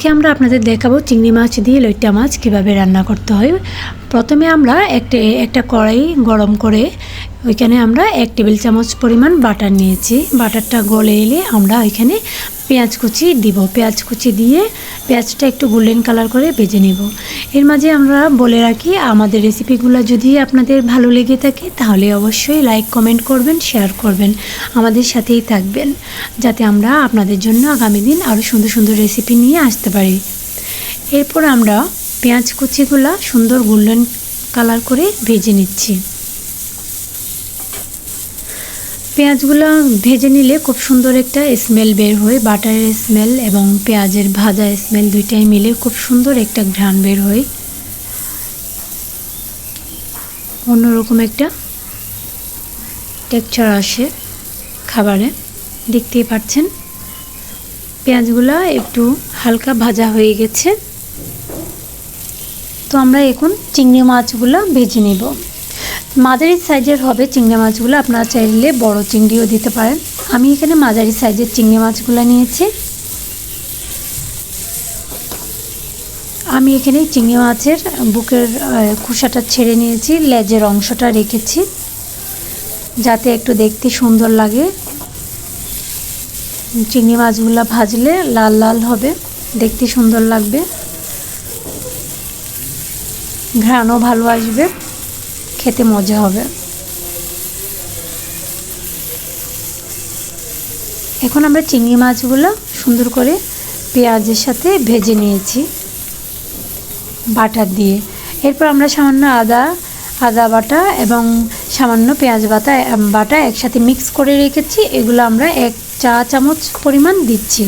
আজকে আমরা আপনাদের দেখাবো চিংড়ি মাছ দিয়ে লইট্টা মাছ কীভাবে রান্না করতে হয়। প্রথমে আমরা একটা কড়াই গরম করে ওইখানে আমরা 1 টেবিল চামচ পরিমাণ বাটার নিয়েছি। বাটারটা গলে এলে আমরা ওইখানে পেঁয়াজ কুচি দিব। পেঁয়াজ কুচি দিয়ে পেঁয়াজটা একটু গোল্ডেন কালার করে ভেজে নেব। এর মাঝে আমরা বলে রাখি, আমাদের রেসিপিগুলো যদি আপনাদের ভালো লেগে থাকে তাহলে অবশ্যই লাইক কমেন্ট করবেন, শেয়ার করবেন, আমাদের সাথেই থাকবেন, যাতে আমরা আপনাদের জন্য আগামী দিন আরও সুন্দর সুন্দর রেসিপি নিয়ে আসতে পারি। এরপর আমরা পেঁয়াজ কুচিগুলো সুন্দর গোল্ডেন কালার করে ভেজে নিচ্ছি। পেঁয়াজগুলো ভেজে নিলে খুব সুন্দর একটা স্মেল বের হয়। বাটারের স্মেল এবং পেঁয়াজের ভাজা স্মেল দুইটাই মিলে খুব সুন্দর একটা ঘ্রাণ বের হয়। অন্যরকম একটা টেক্সচার আসে খাবারে। দেখতেই পাচ্ছেন পেঁয়াজগুলো একটু হালকা ভাজা হয়ে গেছে। তো আমরা এখন চিংড়ি মাছগুলো ভেজে নেব। মাঝারি সাইজের হবে চিংড়ি মাছগুলো, আপনারা চাইলে বড় চিংড়িও দিতে পারেন। আমি এখানে মাঝারি সাইজের চিংড়ি মাছগুলো নিয়েছি। আমি এখানে চিংড়ি মাছের বুকের খোসাটা ছেড়ে নিয়েছি, লেজের অংশটা রেখেছি যাতে একটু দেখতে সুন্দর লাগে। চিংড়ি মাছগুলো ভাজলে লাল লাল হবে, দেখতে সুন্দর লাগবে, ঘ্রাণও ভালো আসবে, খেতে মজা হবে। এখন আমরা চিংড়ি মাছগুলো সুন্দর করে পেঁয়াজের সাথে ভেজে নিয়েছি বাটার দিয়ে। এরপর আমরা সামান্য আদা বাটা এবং সামান্য পেঁয়াজ বাটা একসাথে মিক্স করে রেখেছি। এগুলো আমরা 1 চা চামচ পরিমাণ দিচ্ছি।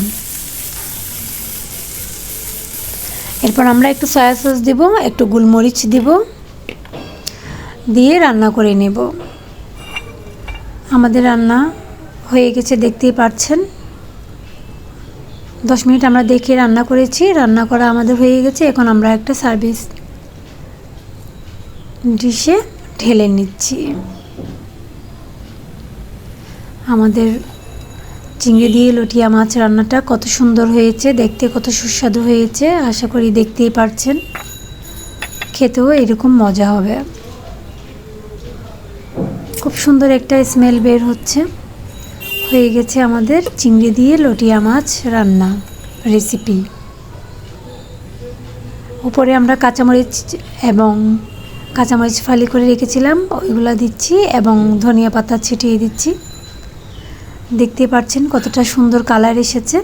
এরপর আমরা একটু সয়া সস দেব, একটু গোলমরিচ দেব, দিয়ে রান্না করে নেব। আমাদের রান্না হয়ে গেছে, দেখতেই পাচ্ছেন। 10 মিনিট আমরা দেখে রান্না করেছি। রান্না করা আমাদের হয়ে গেছে। এখন আমরা একটা সার্ভিস ডিশে ঢেলে নিচ্ছি। আমাদের চিংড়ি দিয়ে লটিয়া মাছ রান্নাটা কত সুন্দর হয়েছে, দেখতে কত সুস্বাদু হয়েছে। আশা করি দেখতেই পাচ্ছেন, খেতেও এরকম মজা হবে। খুব সুন্দর একটা স্মেল বের হচ্ছে। হয়ে গেছে আমাদের চিংড়ি দিয়ে লটিয়া মাছ রান্না রেসিপি। উপরে আমরা কাঁচামরিচ ফালি করে রেখেছিলাম, ওইগুলো দিচ্ছি এবং ধনিয়া পাতা ছিটিয়ে দিচ্ছি। দেখতে পাচ্ছেন কতটা সুন্দর কালার এসেছে।